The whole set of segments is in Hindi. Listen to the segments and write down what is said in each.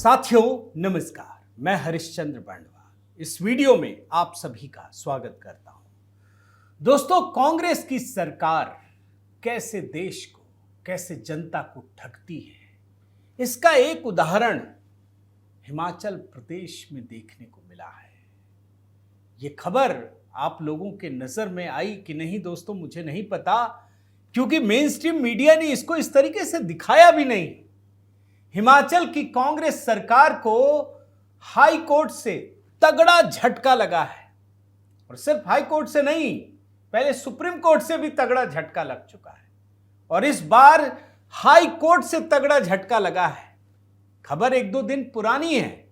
साथियों नमस्कार, मैं हरिश्चंद्र पांडवा इस वीडियो में आप सभी का स्वागत करता हूं। दोस्तों, कांग्रेस की सरकार कैसे देश को, कैसे जनता को ठगती है, इसका एक उदाहरण हिमाचल प्रदेश में देखने को मिला है। ये खबर आप लोगों के नजर में आई कि नहीं दोस्तों, मुझे नहीं पता, क्योंकि मेन स्ट्रीम मीडिया ने इसको इस तरीके से दिखाया भी नहीं। हिमाचल की कांग्रेस सरकार को हाई कोर्ट से तगड़ा झटका लगा है, और सिर्फ हाई कोर्ट से नहीं, पहले सुप्रीम कोर्ट से भी तगड़ा झटका लग चुका है, और इस बार हाई कोर्ट से तगड़ा झटका लगा है। खबर एक दो दिन पुरानी है,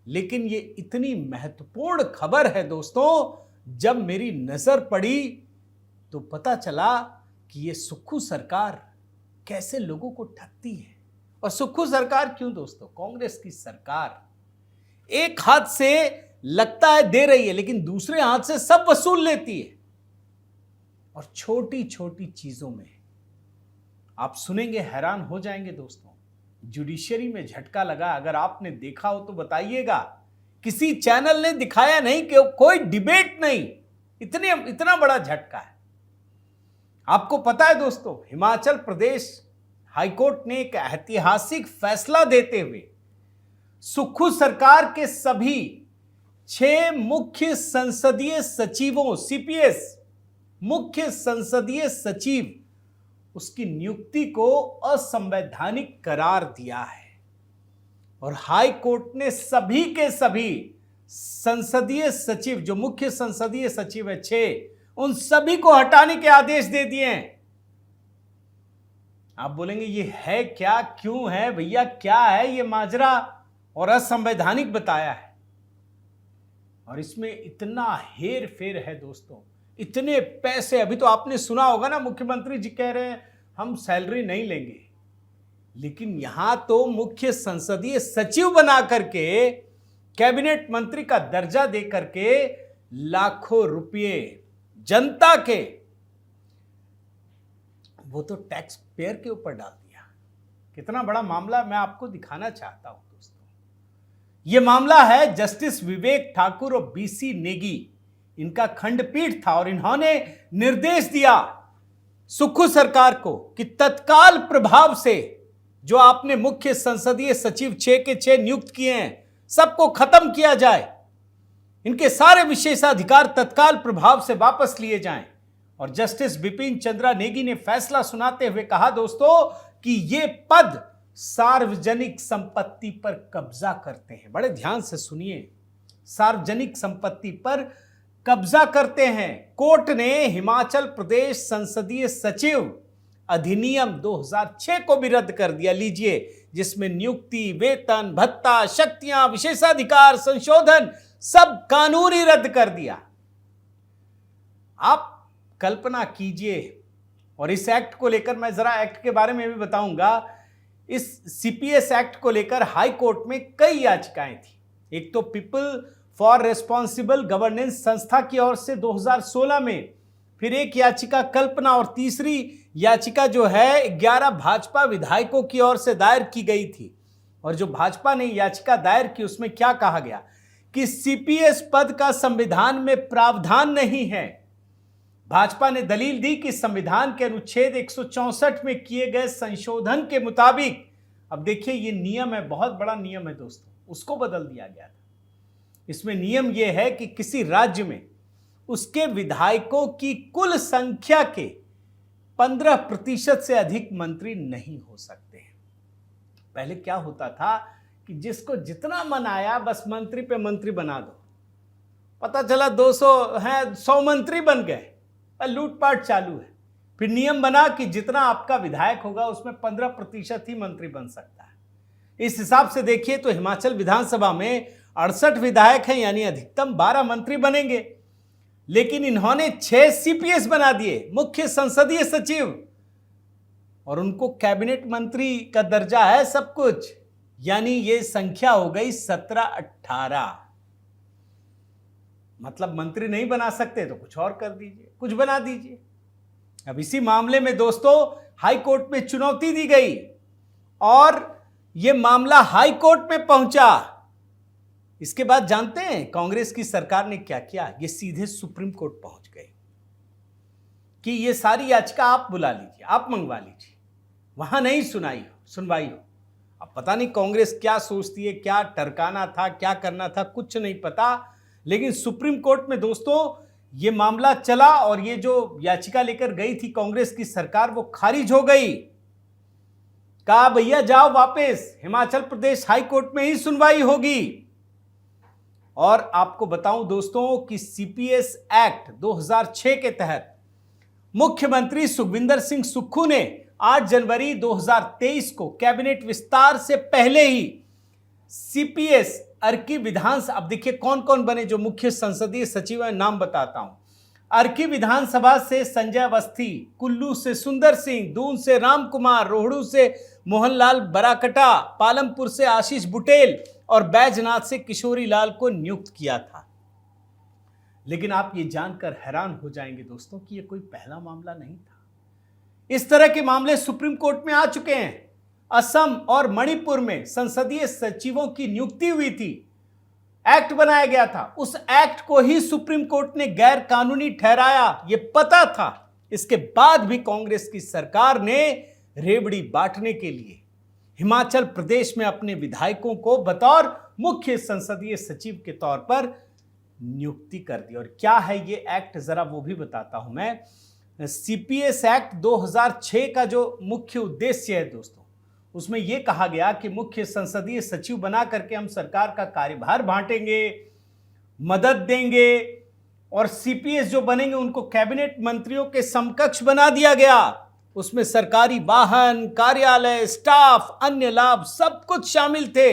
लेकिन ये इतनी महत्वपूर्ण खबर है दोस्तों, जब मेरी नजर पड़ी तो पता चला कि ये सुक्खू सरकार कैसे लोगों को ठगती है। और सुक्खू सरकार क्यों दोस्तों? कांग्रेस की सरकार एक हाथ से लगता है दे रही है, लेकिन दूसरे हाथ से सब वसूल लेती है। और छोटी छोटी चीजों में आप सुनेंगे, हैरान हो जाएंगे दोस्तों। जुडिशरी में झटका लगा, अगर आपने देखा हो तो बताइएगा। किसी चैनल ने दिखाया नहीं, कि कोई डिबेट नहीं, इतना बड़ा झटका है। आपको पता है दोस्तों, हिमाचल प्रदेश हाईकोर्ट ने एक ऐतिहासिक फैसला देते हुए सुक्खू सरकार के सभी 6 मुख्य संसदीय सचिवों, सीपीएस मुख्य संसदीय सचिव, उसकी नियुक्ति को असंवैधानिक करार दिया है। और हाई कोर्ट ने सभी के सभी संसदीय सचिव, जो मुख्य संसदीय सचिव है 6, उन सभी को हटाने के आदेश दे दिए हैं। आप बोलेंगे ये है क्या, क्यों है भैया, क्या है ये माजरा, और असंवैधानिक बताया है। और इसमें इतना हेर फेर है दोस्तों, इतने पैसे। अभी तो आपने सुना होगा ना, मुख्यमंत्री जी कह रहे हैं हम सैलरी नहीं लेंगे, लेकिन यहां तो मुख्य संसदीय सचिव बना करके, कैबिनेट मंत्री का दर्जा दे करके लाखों रुपये जनता के, वो तो टैक्स पेयर के ऊपर डाल दिया। कितना बड़ा मामला मैं आपको दिखाना चाहता हूं दोस्तों। यह मामला है जस्टिस विवेक ठाकुर और बीसी नेगी, इनका खंडपीठ था, और इन्होंने निर्देश दिया सुक्खू सरकार को कि तत्काल प्रभाव से जो आपने मुख्य संसदीय सचिव 6 के 6 नियुक्त किए हैं, सबको खत्म किया जाए। इनके सारे विशेषाधिकार तत्काल प्रभाव से वापस लिए जाएं। और जस्टिस बिपिन चंद्रा नेगी ने फैसला सुनाते हुए कहा दोस्तों कि ये पद सार्वजनिक संपत्ति पर कब्जा करते हैं। बड़े ध्यान से सुनिए, सार्वजनिक संपत्ति पर कब्जा करते हैं। कोर्ट ने हिमाचल प्रदेश संसदीय सचिव अधिनियम 2006 को भी रद्द कर दिया। लीजिए, जिसमें नियुक्ति, वेतन, भत्ता, शक्तियां, विशेषाधिकार, संशोधन, सब कानूनी रद्द कर दिया। आप कल्पना कीजिए। और इस एक्ट को लेकर मैं जरा एक्ट के बारे में भी बताऊंगा। इस सीपीएस एक्ट को लेकर हाई कोर्ट में कई याचिकाएं थी। एक तो पीपल फॉर रेस्पॉन्सिबल गवर्नेंस संस्था की ओर से 2016 में, फिर एक याचिका कल्पना, और तीसरी याचिका जो है 11 भाजपा विधायकों की ओर से दायर की गई थी। और जो भाजपा ने याचिका दायर की, उसमें क्या कहा गया कि सीपीएस पद का संविधान में प्रावधान नहीं है। भाजपा ने दलील दी कि संविधान के अनुच्छेद 164 में किए गए संशोधन के मुताबिक, अब देखिए ये नियम है, बहुत बड़ा नियम है दोस्तों, उसको बदल दिया गया था। इसमें नियम यह है कि किसी राज्य में उसके विधायकों की कुल संख्या के 15% से अधिक मंत्री नहीं हो सकते हैं। पहले क्या होता था कि जिसको जितना मन आया बस मंत्री पे मंत्री बना दो। पता चला 200 हैं, 100 मंत्री बन गए, लूटपाट चालू है। फिर नियम बना कि जितना आपका विधायक होगा उसमें 15% ही मंत्री बन सकता है। इस हिसाब से देखिए तो हिमाचल विधानसभा में 68 विधायक हैं, यानी अधिकतम 12 मंत्री बनेंगे। लेकिन इन्होंने 6 सीपीएस बना दिए, मुख्य संसदीय सचिव, और उनको कैबिनेट मंत्री का दर्जा है, सब कुछ। यानी ये संख्या हो गई 17-18। मतलब मंत्री नहीं बना सकते तो कुछ और कर दीजिए, कुछ बना दीजिए। अब इसी मामले में दोस्तों हाई कोर्ट में चुनौती दी गई, और यह मामला हाई कोर्ट में पहुंचा। इसके बाद जानते हैं कांग्रेस की सरकार ने क्या किया? ये सीधे सुप्रीम कोर्ट पहुंच गए कि ये सारी याचिका आप बुला लीजिए, आप मंगवा लीजिए। वहां नहीं सुनवाई हो। अब पता नहीं कांग्रेस क्या सोचती है, क्या टरकाना था, क्या करना था, कुछ नहीं पता। लेकिन सुप्रीम कोर्ट में दोस्तों ये मामला चला और ये जो याचिका लेकर गई थी कांग्रेस की सरकार, वो खारिज हो गई। कहा भैया जाओ वापस, हिमाचल प्रदेश हाई कोर्ट में ही सुनवाई होगी। और आपको बताऊं दोस्तों कि सीपीएस एक्ट 2006 के तहत मुख्यमंत्री सुखविंदर सिंह सुक्खू ने 8 जनवरी 2023 को कैबिनेट विस्तार से पहले ही सीपीएस अर्की विधानसभा, अब देखिए कौन कौन बने जो मुख्य संसदीय सचिव हैं, नाम बताता हूं। अर्की विधानसभा से संजय अवस्थी, कुल्लू से सुंदर सिंह, दून से राम कुमार, रोहड़ू से मोहनलाल बराकटा, पालमपुर से आशीष बुटेल और बैजनाथ से किशोरी लाल को नियुक्त किया था। लेकिन आप ये जानकर हैरान हो जाएंगे दोस्तों कि ये कोई पहला मामला नहीं था। इस तरह के मामले सुप्रीम कोर्ट में आ चुके हैं। असम और मणिपुर में संसदीय सचिवों की नियुक्ति हुई थी, एक्ट बनाया गया था। उस एक्ट को ही सुप्रीम कोर्ट ने गैर कानूनी ठहराया, यह पता था। इसके बाद भी कांग्रेस की सरकार ने रेवड़ी बांटने के लिए हिमाचल प्रदेश में अपने विधायकों को बतौर मुख्य संसदीय सचिव के तौर पर नियुक्ति कर दी। और क्या है ये एक्ट, जरा वो भी बताता हूं मैं। सीपीएस एक्ट 2006 का जो मुख्य उद्देश्य है दोस्तों, उसमें यह कहा गया कि मुख्य संसदीय सचिव बना करके हम सरकार का कार्यभार बांटेंगे, मदद देंगे, और सीपीएस जो बनेंगे उनको कैबिनेट मंत्रियों के समकक्ष बना दिया गया। उसमें सरकारी वाहन, कार्यालय, स्टाफ, अन्य लाभ सब कुछ शामिल थे।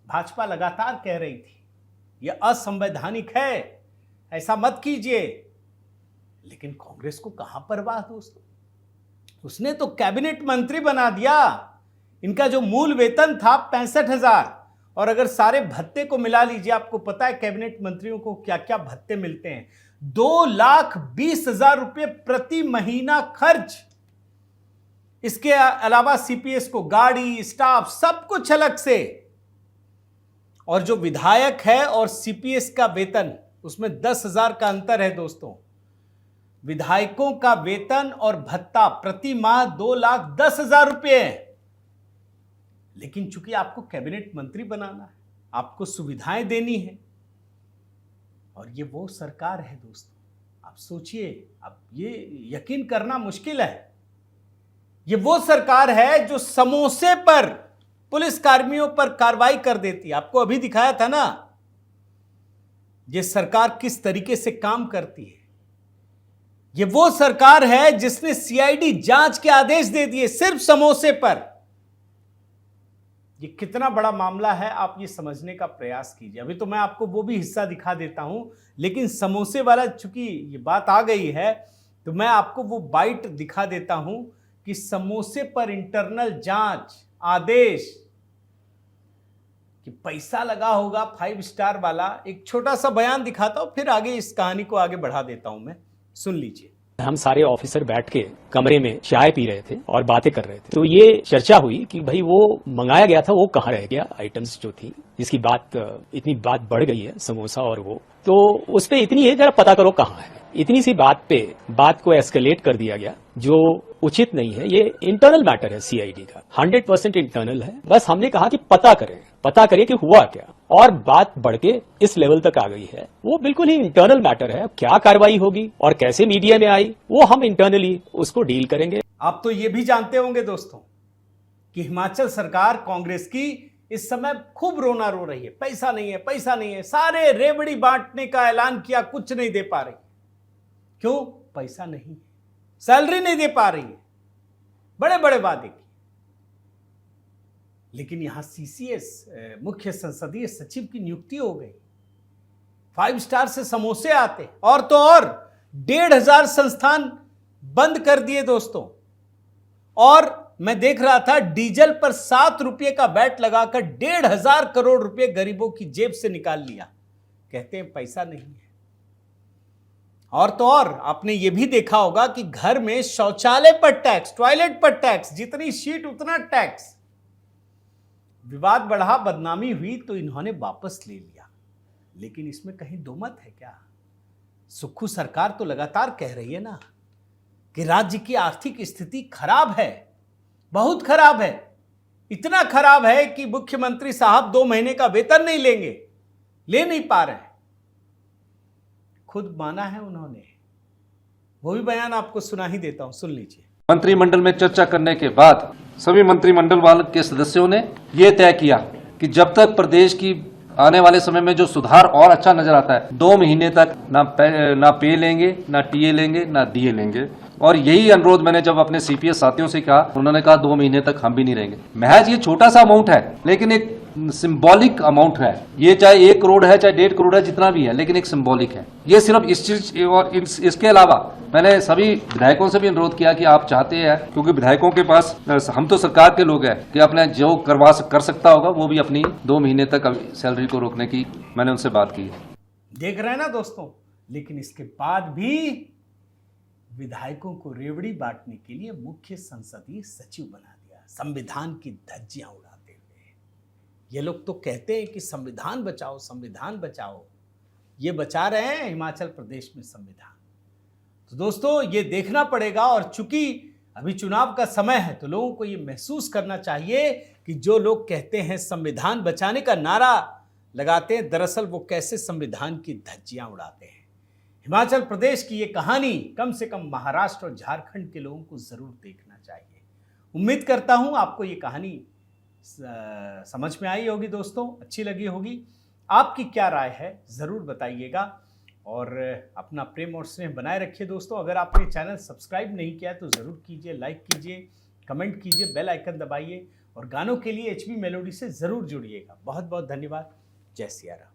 भाजपा लगातार कह रही थी यह असंवैधानिक है, ऐसा मत कीजिए। लेकिन कांग्रेस को कहां परवाह दोस्तों, उसने तो कैबिनेट मंत्री बना दिया। इनका जो मूल वेतन था 65,000, और अगर सारे भत्ते को मिला लीजिए, आपको पता है कैबिनेट मंत्रियों को क्या क्या भत्ते मिलते हैं, 2,20,000 रुपए प्रति महीना खर्च। इसके अलावा सीपीएस को गाड़ी, स्टाफ, सब कुछ अलग से। और जो विधायक है और सीपीएस का वेतन, उसमें 10,000 का अंतर है दोस्तों। विधायकों का वेतन और भत्ता प्रति माह 2,10,000 रुपए है। लेकिन चूंकि आपको कैबिनेट मंत्री बनाना है, आपको सुविधाएं देनी है, और ये वो सरकार है दोस्तों। आप सोचिए, अब ये यकीन करना मुश्किल है, ये वो सरकार है जो समोसे पर पुलिस कर्मियों पर कार्रवाई कर देती है। आपको अभी दिखाया था ना ये सरकार किस तरीके से काम करती है। ये वो सरकार है जिसने सीआईडी जांच के आदेश दे दिए सिर्फ समोसे पर। ये कितना बड़ा मामला है आप ये समझने का प्रयास कीजिए। अभी तो मैं आपको वो भी हिस्सा दिखा देता हूं, लेकिन समोसे वाला चूंकि ये बात आ गई है तो मैं आपको वो बाइट दिखा देता हूं कि समोसे पर इंटरनल जांच आदेश, कि पैसा लगा होगा 5 स्टार वाला। एक छोटा सा बयान दिखाता हूं, फिर आगे इस कहानी को आगे बढ़ा देता हूं मैं, सुन लीजिए। हम सारे ऑफिसर बैठ के कमरे में चाय पी रहे थे और बातें कर रहे थे, तो ये चर्चा हुई कि भाई वो मंगाया गया था वो कहाँ रह गया, आइटम्स जो थी, जिसकी बात इतनी बात बढ़ गई है, समोसा और वो, तो उस पे इतनी है जरा पता करो कहाँ है। इतनी सी बात पे बात को एस्केलेट कर दिया गया, जो उचित नहीं है। ये इंटरनल मैटर है सीआईडी का, 100% इंटरनल है। बस हमने कहा कि पता करें कि हुआ क्या, और बात बढ़ के इस लेवल तक आ गई है। वो बिल्कुल ही इंटरनल मैटर है। क्या कार्रवाई होगी और कैसे मीडिया में आई, वो हम इंटरनली उसको डील करेंगे। आप तो ये भी जानते होंगे दोस्तों कि हिमाचल सरकार कांग्रेस की इस समय खूब रोना रो रही है, पैसा नहीं है, पैसा नहीं है। सारे रेवड़ी बांटने का ऐलान किया, कुछ नहीं दे पा रही। क्यों? पैसा नहीं, सैलरी नहीं दे पा रही है, बड़े बड़े वादे की। लेकिन यहां सीसीएस मुख्य संसदीय सचिव की नियुक्ति हो गई, 5 स्टार से समोसे आते, और तो और 1,500 संस्थान बंद कर दिए दोस्तों। और मैं देख रहा था डीजल पर 7 रुपये का वैट लगाकर 1,500 करोड़ रुपए गरीबों की जेब से निकाल लिया। कहते हैं पैसा नहीं है। और तो और आपने ये भी देखा होगा कि घर में शौचालय पर टैक्स, टॉयलेट पर टैक्स, जितनी शीट उतना टैक्स। विवाद बढ़ा, बदनामी हुई तो इन्होंने वापस ले लिया। लेकिन इसमें कहीं दो मत है क्या? सुक्खू सरकार तो लगातार कह रही है ना कि राज्य की आर्थिक स्थिति खराब है, बहुत खराब है। इतना खराब है कि मुख्यमंत्री साहब 2 महीने का वेतन नहीं लेंगे, ले नहीं पा रहे हैं। खुद माना है उन्होंने, वो भी बयान आपको सुना ही देता हूं, सुन लीजिए। मंत्रिमंडल में चर्चा करने के बाद सभी मंत्रिमंडल वाले के सदस्यों ने यह तय किया कि जब तक प्रदेश की आने वाले समय में जो सुधार और अच्छा नजर आता है, 2 महीने तक ना पे लेंगे, ना टीए लेंगे, ना डीए लेंगे। और यही अनुरोध मैंने जब अपने सीपीएस साथियों से कहा, उन्होंने कहा 2 महीने तक हम भी नहीं रहेंगे। महज ये छोटा सा अमाउंट है, लेकिन एक सिंबॉलिक अमाउंट है। ये चाहे 1 करोड़ है, चाहे 1.5 करोड़ है, जितना भी है, लेकिन एक सिंबॉलिक है। ये सिर्फ इस चीज और इसके अलावा मैंने सभी विधायकों से भी अनुरोध किया कि आप चाहते हैं, क्योंकि विधायकों के पास, हम तो सरकार के लोग हैं, कि अपने जो कर सकता होगा वो भी अपनी 2 महीने तक सैलरी को रोकने की मैंने उनसे बात की है। देख रहे हैं ना दोस्तों, लेकिन इसके बाद भी विधायकों को रेवड़ी बांटने के लिए मुख्य संसदीय सचिव बना दिया, संविधान की धज्जियां उड़ाते हुए। ये लोग तो कहते हैं कि संविधान बचाओ, संविधान बचाओ। ये बचा रहे हैं हिमाचल प्रदेश में संविधान। तो दोस्तों ये देखना पड़ेगा, और चूंकि अभी चुनाव का समय है तो लोगों को ये महसूस करना चाहिए कि जो लोग कहते हैं संविधान बचाने का नारा लगाते हैं, दरअसल वो कैसे संविधान की धज्जियां उड़ाते हैं। हिमाचल प्रदेश की ये कहानी कम से कम महाराष्ट्र और झारखंड के लोगों को जरूर देखना चाहिए। उम्मीद करता हूं आपको ये कहानी समझ में आई होगी दोस्तों, अच्छी लगी होगी। आपकी क्या राय है जरूर बताइएगा, और अपना प्रेम और स्नेह बनाए रखिए दोस्तों। अगर आपने चैनल सब्सक्राइब नहीं किया तो जरूर कीजिए, लाइक कीजिए, कमेंट कीजिए, बेल आइकन दबाइए, और गानों के लिए HB मेलोडी से जरूर जुड़िएगा। बहुत बहुत धन्यवाद। जय सिया राम।